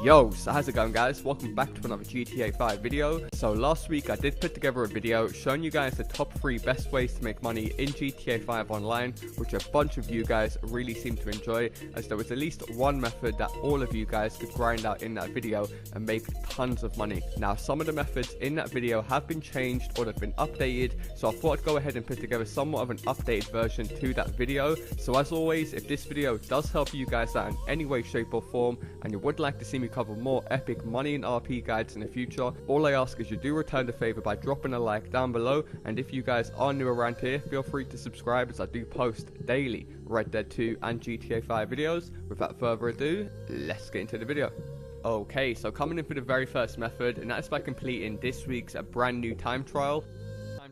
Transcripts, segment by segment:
Yo, so how's it going, guys? Welcome back to another GTA 5 video. So last week I did put together a video showing you guys the top 3 best ways to make money in GTA 5 online, which a bunch of you guys really seem to enjoy, as there was at least one method that all of you guys could grind out in that video and make tons of money. Now, some of the methods in that video have been changed or they've been updated, so I thought I'd go ahead and put together somewhat of an updated version to that video. So as always, if this video does help you guys out in any way, shape or form, and you would like to see me cover more epic money and RP guides in the future, all I ask is you do return the favor by dropping a like down below. And if you guys are new around here, feel free to subscribe, as I do post daily Red Dead 2 and GTA 5 videos. Without further ado, let's get into the video. Okay, so coming in for the very first method, and that's by completing this week's brand new time trial.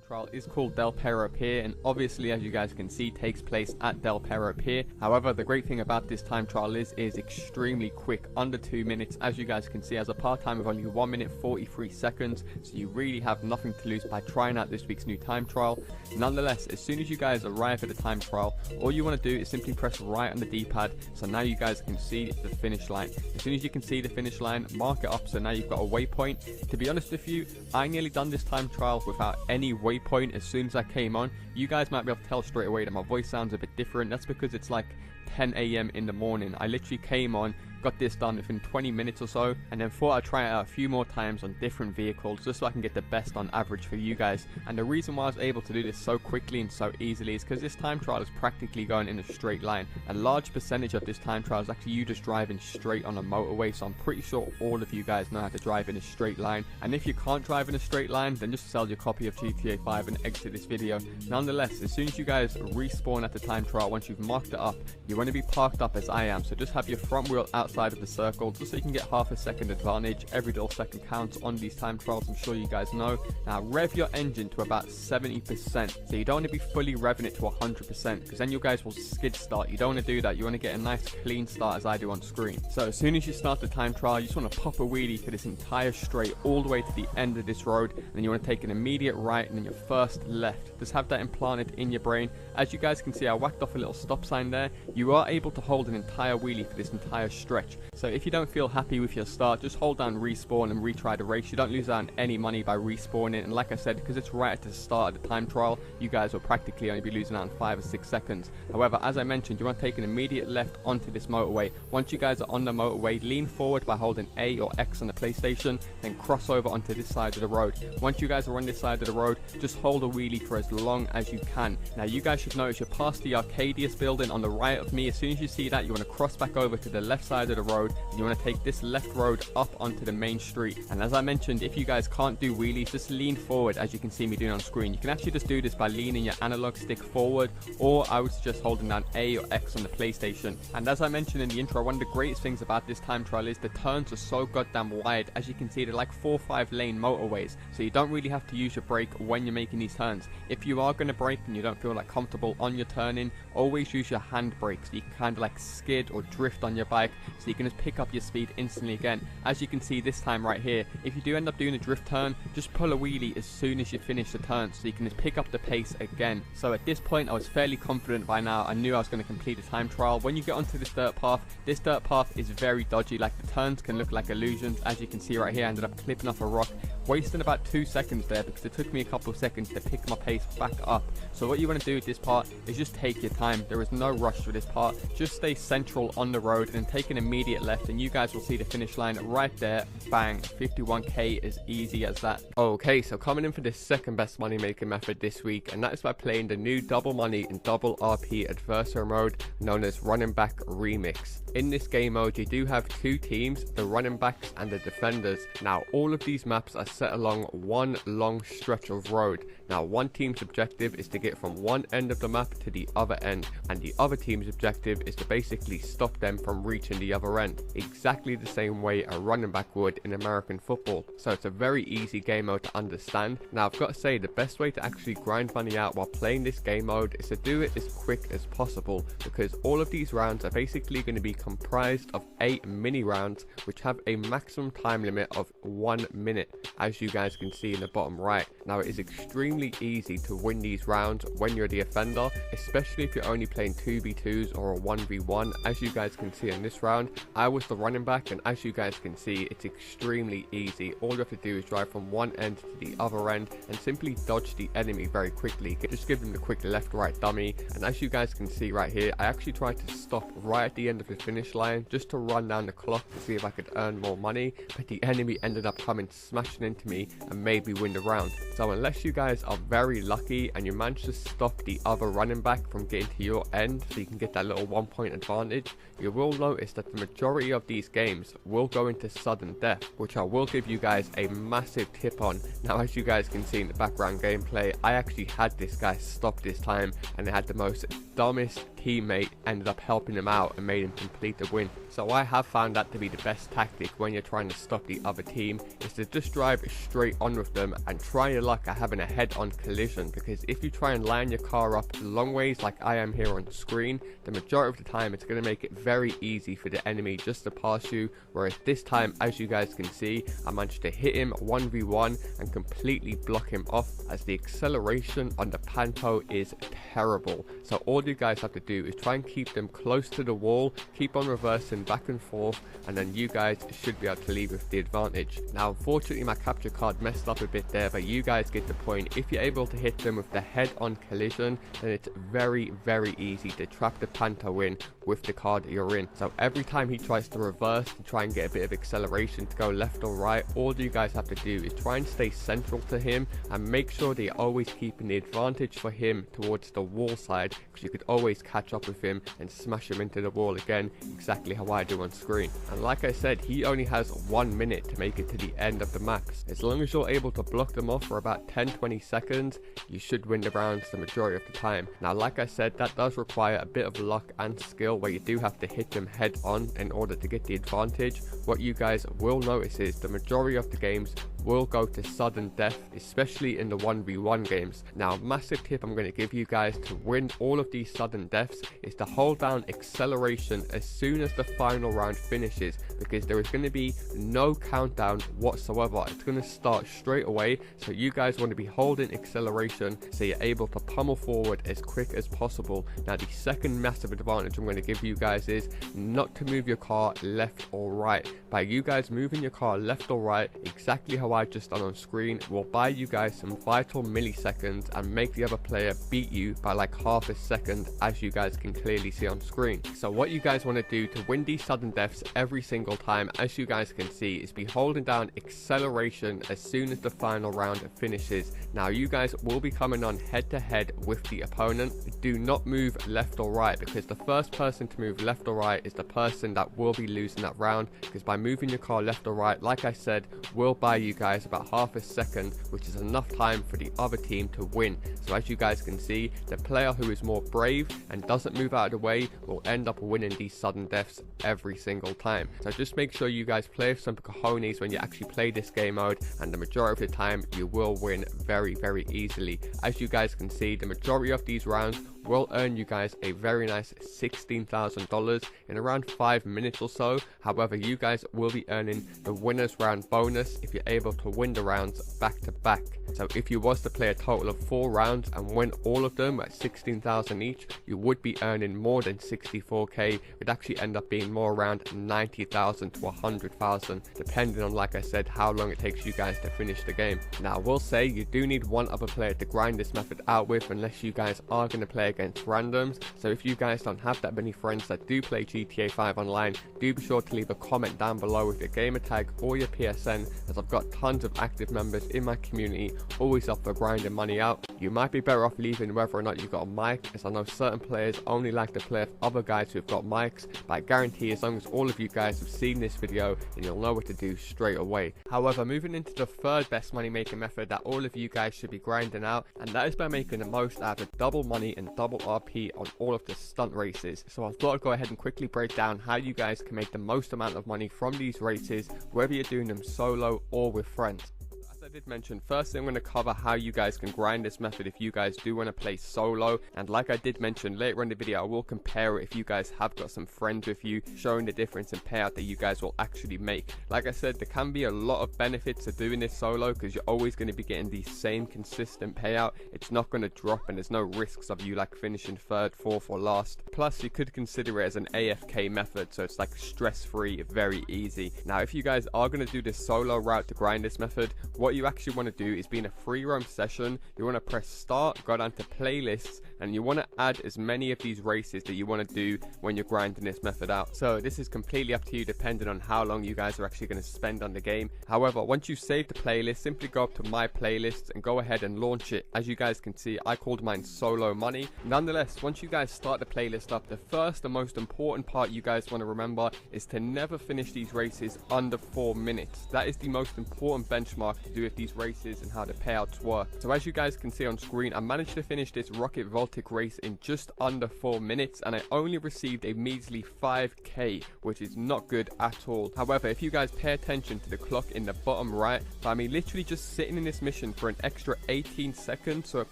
Trial is called Del Perro Pier, and obviously, as you guys can see, takes place at Del Perro Pier. However, the great thing about this time trial is extremely quick, under 2 minutes. As you guys can see, has a part time of only 1 minute 43 seconds, so you really have nothing to lose by trying out this week's new time trial. Nonetheless, as soon as you guys arrive at the time trial, all you want to do is simply press right on the D-pad, so now you guys can see the finish line. As soon as you can see the finish line, mark it up, so now you've got a waypoint. To be honest with you, I nearly done this time trial without any waypoint. As soon as I came on, you guys might be able to tell straight away that my voice sounds a bit different. That's because it's like 10 AM in the morning. I literally came on, got this done within 20 minutes or so, and then thought I'd try it out a few more times on different vehicles just so I can get the best on average for you guys. And the reason why I was able to do this so quickly and so easily is because this time trial is practically going in a straight line. A large percentage of this time trial is actually you just driving straight on a motorway, so I'm pretty sure all of you guys know how to drive in a straight line. And if you can't drive in a straight line, then just sell your copy of GTA 5 and exit this video. Nonetheless, as soon as you guys respawn at the time trial, once you've marked it up, you want to be parked up as I am, so just have your front wheel outside of the circle just so you can get half a second advantage. Every little second counts on these time trials, I'm sure you guys know. Now rev your engine to about 70%, so you don't want to be fully revving it to 100%, because then you guys will skid start. You don't want to do that. You want to get a nice clean start, as I do on screen. So as soon as you start the time trial, you just want to pop a wheelie for this entire straight all the way to the end of this road, and then you want to take an immediate right and then your first left. Just have that implanted in your brain. As you guys can see, I whacked off a little stop sign there. You are able to hold an entire wheelie for this entire stretch, so if you don't feel happy with your start, just hold down respawn and retry the race. You don't lose out on any money by respawning, and like I said, because it's right at the start of the time trial, you guys will practically only be losing out on 5 or 6 seconds. However, as I mentioned, you want to take an immediate left onto this motorway. Once you guys are on the motorway, lean forward by holding A or X on the PlayStation, then cross over onto this side of the road. Once you guys are on this side of the road, just hold a wheelie for as long as you can. Now you guys should notice you're past the Arcadius building on the right of me. As soon as you see that, you want to cross back over to the left side of the road, and you want to take this left road up onto the main street. And as I mentioned, if you guys can't do wheelies, just lean forward, as you can see me doing on screen. You can actually just do this by leaning your analog stick forward, or I would suggest holding down A or X on the PlayStation. And as I mentioned in the intro, one of the greatest things about this time trial is the turns are so goddamn wide. As you can see, they're like 4 or 5 lane motorways, so you don't really have to use your brake when you're making these turns. If you are going to brake and you don't feel like comfortable on your turning, always use your hand brake, so you can kind of like skid or drift on your bike, so you can just pick up your speed instantly again. As you can see this time right here, if you do end up doing a drift turn, just pull a wheelie as soon as you finish the turn, so you can just pick up the pace again. So at this point, I was fairly confident by now. I knew I was going to complete the time trial. When you get onto this dirt path is very dodgy. Like, the turns can look like illusions. As you can see right here, I ended up clipping off a rock, wasting about 2 seconds there because it took me a couple of seconds to pick my pace back up. So what you want to do with this part is just take your time. There is no rush for this part. Just stay central on the road and then take an immediate left, and you guys will see the finish line right there. Bang, 51k, as easy as that. Okay, so coming in for the second best money making method this week, and that is by playing the new double money and double RP adversary mode known as running back remix. In this game mode, you do have 2 teams, the running backs and the defenders. Now all of these maps are set along one long stretch of road. Now one team's objective is to get from one end of the map to the other end, and the other team's objective is to basically stop them from reaching the other end, exactly the same way a running back would in American football. So it's a very easy game mode to understand. Now I've got to say, the best way to actually grind money out while playing this game mode is to do it as quick as possible, because all of these rounds are basically going to be comprised of 8 mini rounds, which have a maximum time limit of 1 minute. as you guys can see in the bottom right. Now it is extremely easy to win these rounds when you're the offender, especially if you're only playing 2v2s or a 1v1. As you guys can see in this round, I was the running back, and as you guys can see, it's extremely easy. All you have to do is drive from one end to the other end and simply dodge the enemy very quickly. Just give them the quick left right dummy, and as you guys can see right here, I actually tried to stop right at the end of the finish line just to run down the clock to see if I could earn more money, but the enemy ended up coming smashing into me and made me win the round. So unless you guys are very lucky and you manage to stop the other running back from getting to your end so you can get that little 1 point advantage, you will notice that the majority of these games will go into sudden death, which I will give you guys a massive tip on. Now as you guys can see in the background gameplay, I actually had this guy stop this time, and it had the most dumbest teammate ended up helping him out and made him complete the win. So I have found that to be the best tactic when you're trying to stop the other team, is to just drive straight on with them and try your luck at having a head-on collision, because if you try and line your car up long ways like I am here on screen, the majority of the time it's going to make it very easy for the enemy just to pass you, whereas this time, as you guys can see, I managed to hit him 1v1 and completely block him off, as the acceleration on the Panto is terrible. So all you guys have to do is try and keep them close to the wall, keep on reversing back and forth, and then you guys should be able to leave with the advantage. Now unfortunately my capture card messed up a bit there, but you guys get the point. If you're able to hit them with the head-on collision, then it's very easy to trap the Panto in with the car that you're in. So every time he tries to reverse to try and get a bit of acceleration to go left or right, all you guys have to do is try and stay central to him and make sure that you're always keeping the advantage for him towards the wall side, because you could always catch up with him and smash him into the wall again, exactly how I do on screen. And like I said, he only has 1 minute to make it to the end of the maps. As long as you're able to block them off for about 10-20 seconds, you should win the rounds the majority of the time. Now like I said, that does require a bit of luck and skill, where you do have to hit them head on in order to get the advantage. What you guys will notice is the majority of the games will go to sudden death, especially in the 1v1 games. Now massive tip I'm going to give you guys to win all of these sudden deaths is to hold down acceleration as soon as the final round finishes, because there is going to be no countdown whatsoever. It's going to start straight away, so you guys want to be holding acceleration so you're able to pummel forward as quick as possible. Now the second massive advantage I'm going to give you guys is not to move your car left or right. By you guys moving your car left or right, exactly how I just done on screen, will buy you guys some vital milliseconds and make the other player beat you by like half a second, as you guys can clearly see on screen. So what you guys want to do to win these sudden deaths every single time, as you guys can see, is be holding down acceleration as soon as the final round finishes. Now you guys will be coming on head to head with the opponent. Do not move left or right, because the first person to move left or right is the person that will be losing that round, because by moving your car left or right, like I said, will buy you guys about half a second, which is enough time for the other team to win. So as you guys can see, the player who is more brave and doesn't move out of the way will end up winning these sudden deaths every single time. So just make sure you guys play with some cojones when you actually play this game mode, and the majority of the time you will win very easily. As you guys can see, the majority of these rounds will earn you guys a very nice $16,000 in around 5 minutes or so. However, you guys will be earning the winners round bonus if you're able to win the rounds back to back. So if you was to play a total of 4 rounds and win all of them at 16,000 each, you would be earning more than 64k. It would actually end up being more around 90,000 to 100,000, depending on, like I said, how long it takes you guys to finish the game. Now I will say you do need one other player to grind this method out with, unless you guys are going to play against randoms. So if you guys don't have that many friends that do play GTA 5 online, do be sure to leave a comment down below with your gamer tag or your PSN, as I've got tons of active members in my community always up for grinding money out. You might be better off leaving whether or not you've got a mic, as I know certain players only like to play with other guys who've got mics, but I guarantee as long as all of you guys have seen this video, then you'll know what to do straight away. However, moving into the third best money making method that all of you guys should be grinding out, and that is by making the most out of double money and double RP on all of the stunt races. So I thought I'd go ahead and quickly break down how you guys can make the most amount of money from these races, whether you're doing them solo or with friends. As I did mention, firstly I'm going to cover how you guys can grind this method if you guys do want to play solo, and like I did mention later in the video, I will compare it if you guys have got some friends with you, showing the difference in payout that you guys will actually make. Like I said, there can be a lot of benefits to doing this solo because you're always going to be getting the same consistent payout. It's not going to drop and there's no risks of you like finishing third, fourth or last. Plus you could consider it as an AFK method, so it's like stress-free, very easy. Now if you guys are going to do this solo route to grind this method, what you actually want to do is be in a free roam session. You want to press start, go down to playlists, and you want to add as many of these races that you want to do when you're grinding this method out. So this is completely up to you depending on how long you guys are actually going to spend on the game. However, once you save the playlist, simply go up to my playlists and go ahead and launch it. As you guys can see, I called mine Solo Money. Nonetheless, once you guys start the playlist up, the first and most important part you guys want to remember is to never finish these races under 4 minutes. That is the most important benchmark to do with these races and how the payouts work. So as you guys can see on screen, I managed to finish this Rocket Voltic race in just under 4 minutes and I only received a measly 5k, which is not good at all. However, if you guys pay attention to the clock in the bottom right, by me literally just sitting in this mission for an extra 18 seconds so it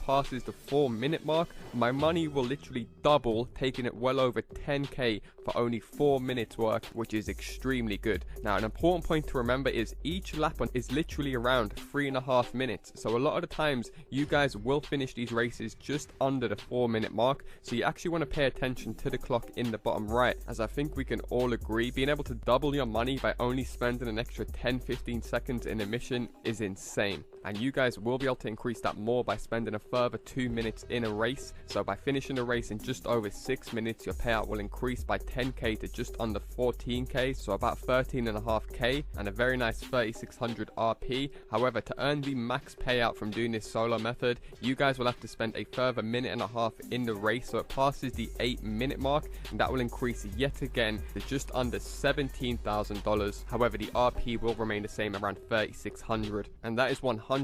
passes the 4-minute mark, my money will literally double, taking it well over 10k for only 4 minutes work, which is extremely good. Now an important point to remember is each lap is literally around 3.5 minutes, so a lot of the times you guys will finish these races just under the 4-minute mark, so you actually want to pay attention to the clock in the bottom right, as I think we can all agree being able to double your money by only spending an extra 10-15 seconds in a mission is insane. And you guys will be able to increase that more by spending a further 2 minutes in a race. So by finishing a race in just over 6 minutes, your payout will increase by 10k to just under 14k, so about 13.5k, and a very nice 3600 RP. However, to earn the max payout from doing this solo method, you guys will have to spend a further 1.5 minutes in the race, so it passes the 8-minute mark, and that will increase yet again to just under $17,000. However, the RP will remain the same, around 3600, and that is 100%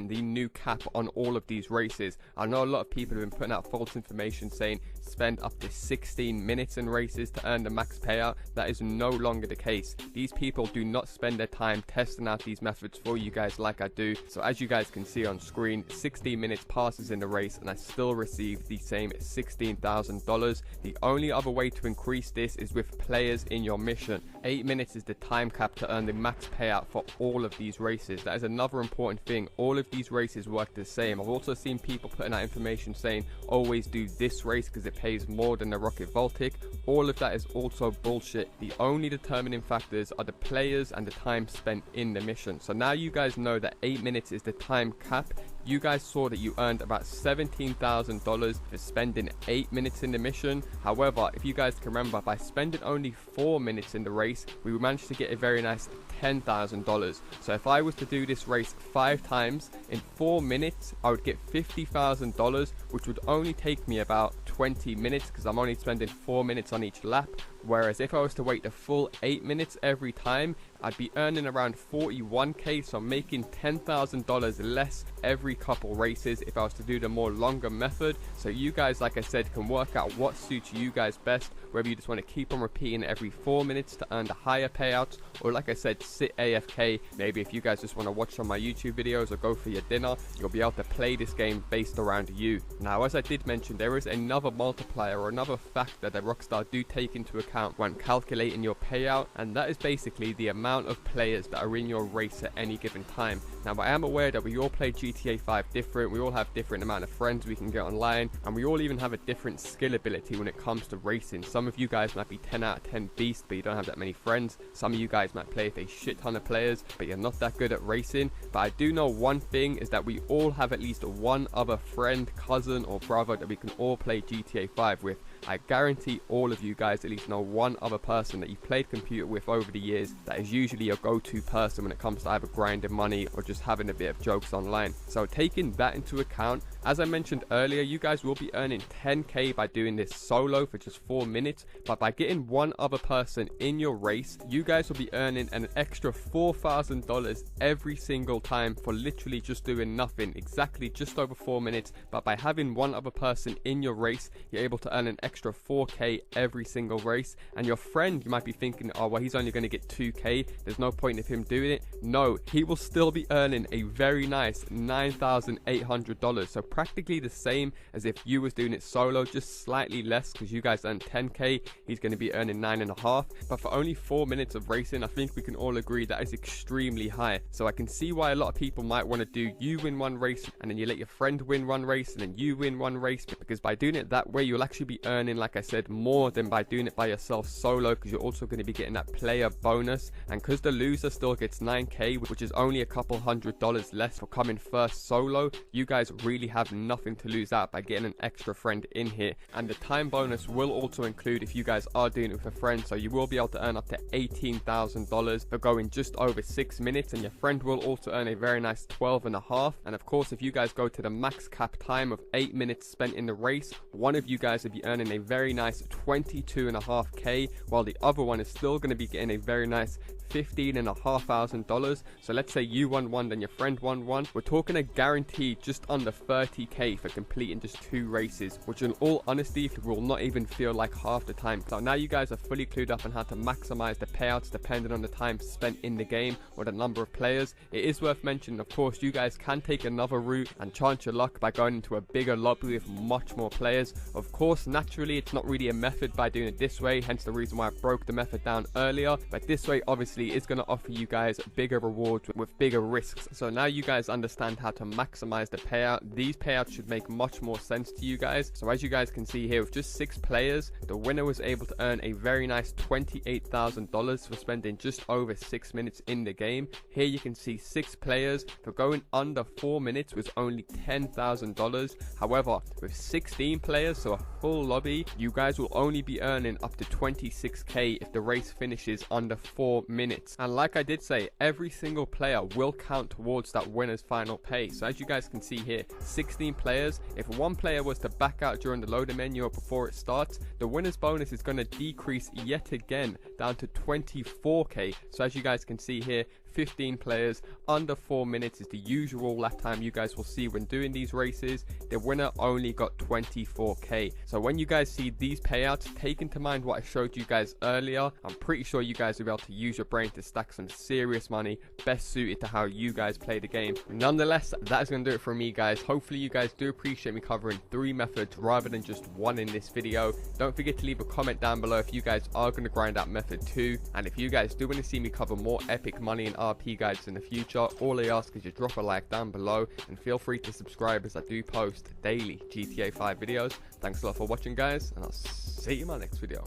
the new cap on all of these races. I know a lot of people have been putting out false information saying spend up to 16 minutes in races to earn the max payout. That is no longer the case. These people do not spend their time testing out these methods for you guys like I do. So as you guys can see on screen, 16 minutes passes in the race and I still receive the same $16,000. The only other way to increase this is with players in your mission. 8 minutes is the time cap to earn the max payout for all of these races. That is another important thing. All of these races work the same. I've also seen people putting out information saying always do this race because it pays more than the Rocket Voltic. All of that is also bullshit. The only determining factors are the players and the time spent in the mission. So now you guys know that 8 minutes is the time cap. You guys saw that you earned about $17,000 for spending 8 minutes in the mission. However, if you guys can remember, by spending only 4 minutes in the race, we managed to get a very nice $10,000. So if I was to do this race 5 times in 4 minutes, I would get $50,000, which would only take me about 20 minutes because I'm only spending 4 minutes on each lap. Whereas if I was to wait the full 8 minutes every time, I'd be earning around 41k, so I'm making $10,000 less every couple races if I was to do the more longer method. So you guys, like I said, can work out what suits you guys best, whether you just want to keep on repeating every 4 minutes to earn the higher payouts, or like I said, sit AFK. Maybe if you guys just want to watch some of my YouTube videos or go for your dinner, you'll be able to play this game based around you. Now, as I did mention, there is another multiplier or another factor that Rockstar do take into account when calculating your payout, and that is basically the amount of players that are in your race at any given time. Now, I am aware that we all play GTA 5 different, we all have different amount of friends we can get online, and we all even have a different skill ability when it comes to racing. Some of you guys might be 10 out of 10 beast, but you don't have that many friends. Some of you guys might play with a shit ton of players, but you're not that good at racing. But I do know one thing is that we all have at least one other friend, cousin, or brother that we can all play GTA 5 with. I guarantee all of you guys at least know one other person that you've played computer with over the years that is usually your go-to person when it comes to either grinding money or just having a bit of jokes online. So taking that into account, As I mentioned earlier, you guys will be earning 10k by doing this solo for just 4 minutes, but by getting one other person in your race, you guys will be earning an extra $4,000 every single time for literally just doing nothing, exactly just over 4 minutes. But by having one other person in your race, you're able to earn an extra 4k every single race. And your friend, you might be thinking, oh well, he's only going to get 2k, there's no point of him doing it. No, he will still be earning a very nice $9,800, so practically the same as if you was doing it solo, just slightly less, because you guys earn 10k, he's going to be earning 9.5. But for only 4 minutes of racing, I think we can all agree that is extremely high. So I can see why a lot of people might want to do you win one race and then you let your friend win one race and then you win one race, because by doing it that way you'll actually be earning, like I said, more than by doing it by yourself solo, because you're also going to be getting that player bonus. And because the loser still gets 9k, which is only a couple $100 less for coming first solo, you guys really have nothing to lose out by getting an extra friend in here. And the time bonus will also include if you guys are doing it with a friend, so you will be able to earn up to $18,000 for going just over 6 minutes, and your friend will also earn a very nice 12.5. And of course, if you guys go to the max cap time of 8 minutes spent in the race, one of you guys will be earning a very nice 22.5k, while the other one is still going to be getting a very nice $15,500. So let's say you won one, then your friend won one. We're talking a guaranteed just under 30k for completing just 2 races, which in all honesty will not even feel like half the time. So now you guys are fully clued up on how to maximize the payouts depending on the time spent in the game or the number of players. It is worth mentioning, of course, you guys can take another route and chance your luck by going into a bigger lobby with much more players. Of course, naturally, it's not really a method by doing it this way, hence the reason why I broke the method down earlier. But this way, obviously, is going to offer you guys bigger rewards with bigger risks. So now you guys understand how to maximize the payout. These payouts should make much more sense to you guys. So as you guys can see here, with just 6 players, the winner was able to earn a very nice $28,000 for spending just over 6 minutes in the game. Here you can see 6 players for going under 4 minutes was only $10,000. However, with 16 players, so a full lobby, you guys will only be earning up to 26k if the race finishes under 4 minutes. And like I did say, every single player will count towards that winner's final pay. So as you guys can see here, 16 players, if one player was to back out during the loader menu or before it starts, the winner's bonus is going to decrease yet again down to 24k. So as you guys can see here, 15 players under 4 minutes is the usual lap time you guys will see when doing these races. The winner only got 24k. So when you guys see these payouts, take into mind what I showed you guys earlier. I'm pretty sure you guys will be able to use your brain to stack some serious money, best suited to how you guys play the game. Nonetheless, that is going to do it for me, guys. Hopefully you guys do appreciate me covering 3 methods rather than just one in this video. Don't forget to leave a comment down below if you guys are going to grind out method 2, and if you guys do want to see me cover more epic money and RP guides in the future, all I ask is you drop a like down below and feel free to subscribe, as I do post daily GTA 5 videos. Thanks a lot for watching, guys, and I'll see you in my next video.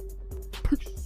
Peace.